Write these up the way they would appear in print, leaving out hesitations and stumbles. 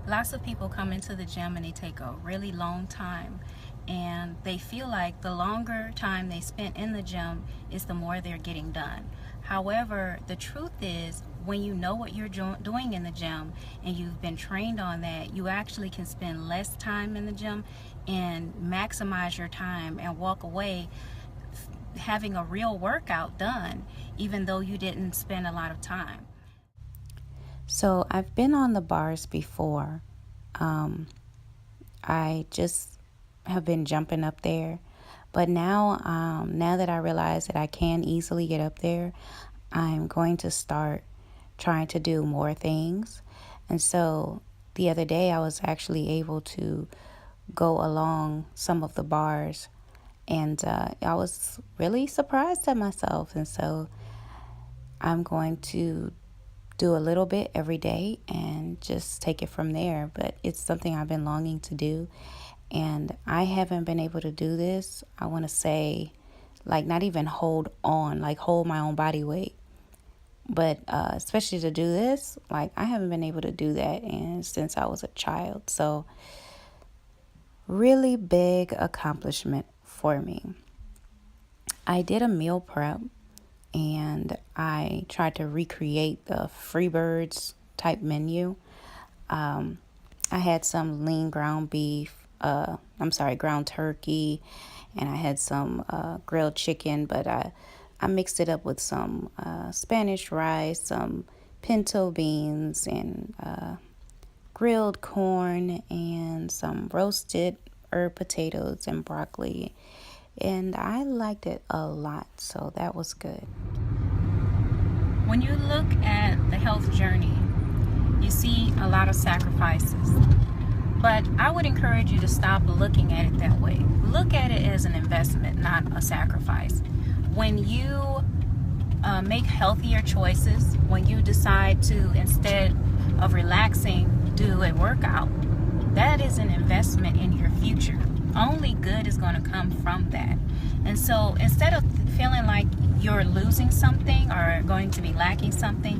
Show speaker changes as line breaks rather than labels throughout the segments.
Lots of people come into the gym and they take a really long time, and they feel like the longer time they spend in the gym is the more they're getting done. However, the truth is, when you know what you're doing in the gym and you've been trained on that, you actually can spend less time in the gym and maximize your time and walk away having a real workout done, even though you didn't spend a lot of time.
So I've been on the bars before. Um, I just have been jumping up there. But now that I realize that I can easily get up there, I'm going to start trying to do more things. And so the other day, I was actually able to go along some of the bars, and I was really surprised at myself. And so I'm going to do a little bit every day and just take it from there. But it's something I've been longing to do. And I haven't been able to do this, I want to say, like, not even hold on, like hold my own body weight. But especially to do this, like, I haven't been able to do that since I was a child. So, really big accomplishment for me. I did a meal prep and I tried to recreate the Freebirds type menu. Um, I had some lean ground beef, ground turkey, and I had some grilled chicken, but I mixed it up with some Spanish rice, some pinto beans, and grilled corn, and some roasted herb potatoes and broccoli. And I liked it a lot, so that was good.
When you look at the health journey, you see a lot of sacrifices. But I would encourage you to stop looking at it that way. Look at it as an investment, not a sacrifice. When you make healthier choices, when you decide to, instead of relaxing, do a workout, that is an investment in your future. Only good is going to come from that. And so instead of feeling like you're losing something or going to be lacking something,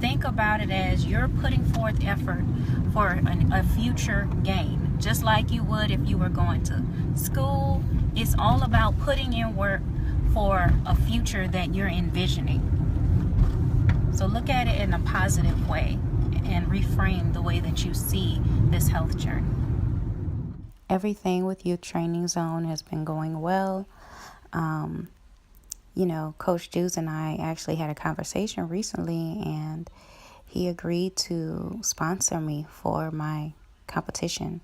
think about it as you're putting forth effort for a future gain, just like you would if you were going to school. It's all about putting in work for a future that you're envisioning. So look at it in a positive way and reframe the way that you see this health journey.
Everything with Youth Training Zone has been going well. Um, Coach Juice and I actually had a conversation recently, and he agreed to sponsor me for my competition,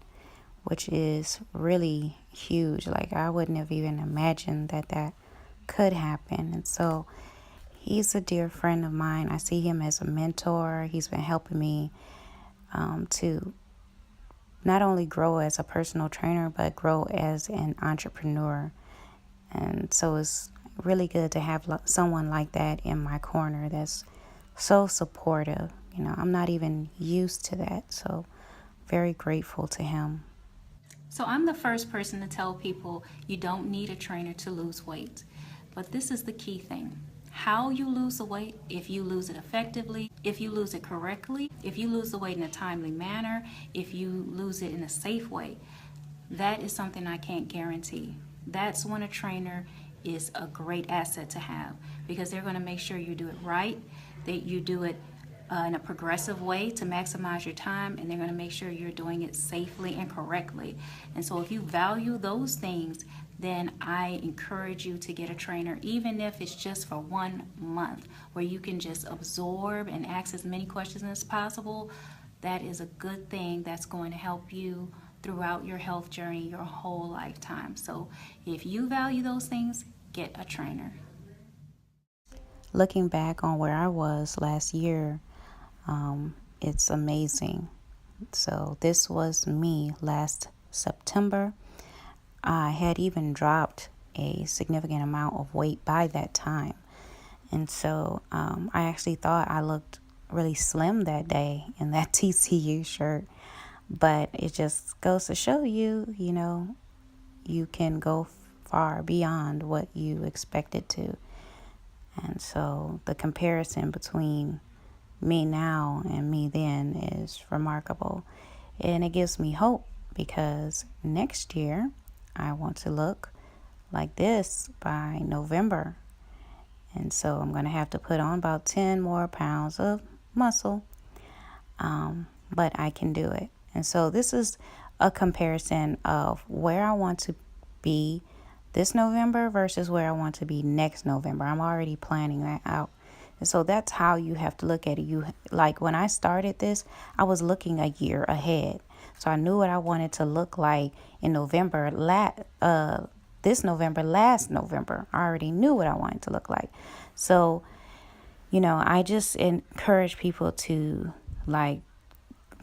which is really huge. Like, I wouldn't have even imagined that could happen. And so he's a dear friend of mine. I see him as a mentor. He's been helping me to not only grow as a personal trainer, but grow as an entrepreneur. And so it's really good to have someone like that in my corner that's so supportive. I'm not even used to that. So very grateful to him.
So I'm the first person to tell people you don't need a trainer to lose weight. But this is the key thing. How you lose the weight, if you lose it effectively, if you lose it correctly, if you lose the weight in a timely manner, if you lose it in a safe way, that is something I can't guarantee. That's when a trainer is a great asset to have, because they're going to make sure you do it right, that you do it in a progressive way to maximize your time, and they're going to make sure you're doing it safely and correctly. And so if you value those things, then I encourage you to get a trainer, even if it's just for 1 month, where you can just absorb and ask as many questions as possible. That is a good thing that's going to help you throughout your health journey your whole lifetime. So if you value those things, get a trainer.
Looking back on where I was last year, it's amazing. So this was me last September. I had even dropped a significant amount of weight by that time. And so I actually thought I looked really slim that day in that TCU shirt. But it just goes to show you, you can go far beyond what you expected to. And so the comparison between me now and me then is remarkable. And it gives me hope because next year I want to look like this by November. And so I'm going to have to put on about 10 more pounds of muscle, but I can do it. And so this is a comparison of where I want to be this November versus where I want to be next November. I'm already planning that out. And so that's how you have to look at it. You, like, when I started this, I was looking a year ahead. So I knew what I wanted to look like in November, this November, last November. I already knew what I wanted to look like. So, I just encourage people to, like,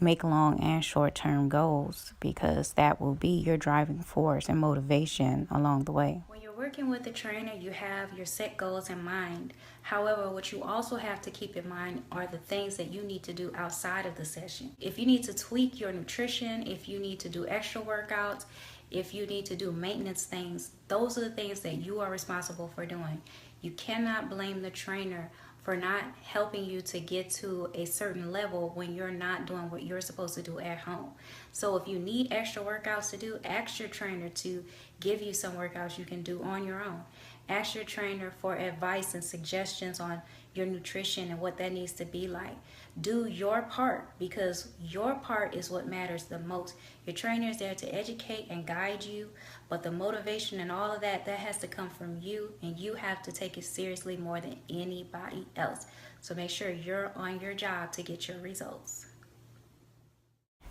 make long and short-term goals, because that will be your driving force and motivation along the way.
When you're working with a trainer, you have your set goals in mind. However, what you also have to keep in mind are the things that you need to do outside of the session. If you need to tweak your nutrition, if you need to do extra workouts, if you need to do maintenance things, those are the things that you are responsible for doing. You cannot blame the trainer for not helping you to get to a certain level when you're not doing what you're supposed to do at home. So if you need extra workouts to do, ask your trainer to give you some workouts you can do on your own. Ask your trainer for advice and suggestions on your nutrition and what that needs to be like. Do your part, because your part is what matters the most. Your trainer is there to educate and guide you, but the motivation and all of that has to come from you, and you have to take it seriously more than anybody else. So make sure you're on your job to get your results.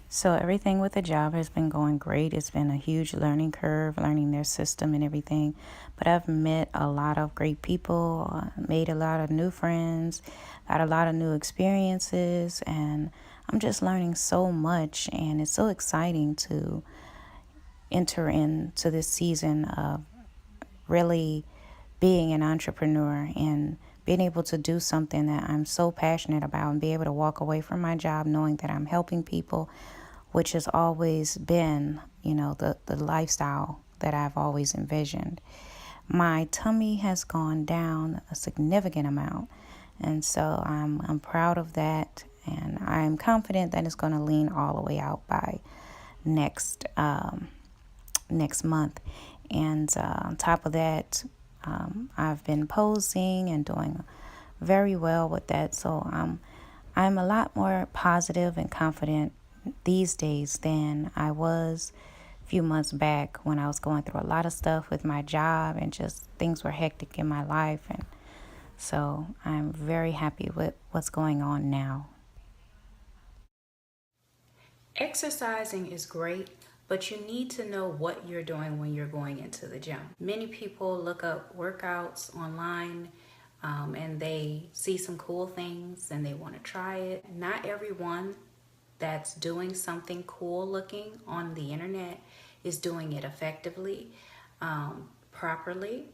So everything with the job has been going great. It's been a huge learning curve, learning their system and everything. But I've met a lot of great people, made a lot of new friends, got a lot of new experiences, and I'm just learning so much. And it's so exciting to enter into this season of really being an entrepreneur and being able to do something that I'm so passionate about, and be able to walk away from my job knowing that I'm helping people, which has always been, the lifestyle that I've always envisioned. My tummy has gone down a significant amount, and so I'm proud of that, and I'm confident that it's going to lean all the way out by next month. And on top of that, I've been posing and doing very well with that. So I'm a lot more positive and confident these days than I was a few months back, when I was going through a lot of stuff with my job and just things were hectic in my life. And so I'm very happy with what's going on now.
Exercising is great, but you need to know what you're doing when you're going into the gym. Many people look up workouts online and they see some cool things and they want to try it. Not everyone that's doing something cool looking on the internet is doing it effectively, properly,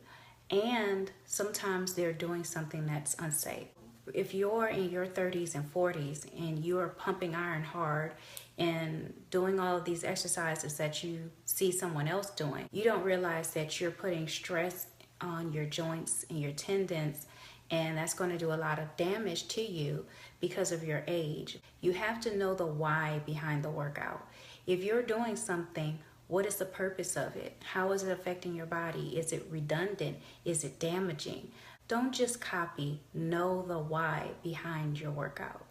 and sometimes they're doing something that's unsafe. If you're in your 30s and 40s and you're pumping iron hard and doing all of these exercises that you see someone else doing, you don't realize that you're putting stress on your joints and your tendons, and that's going to do a lot of damage to you because of your age. You have to know the why behind the workout. If you're doing something, what is the purpose of it? How is it affecting your body? Is it redundant? Is it damaging? Don't just copy, know the why behind your workout.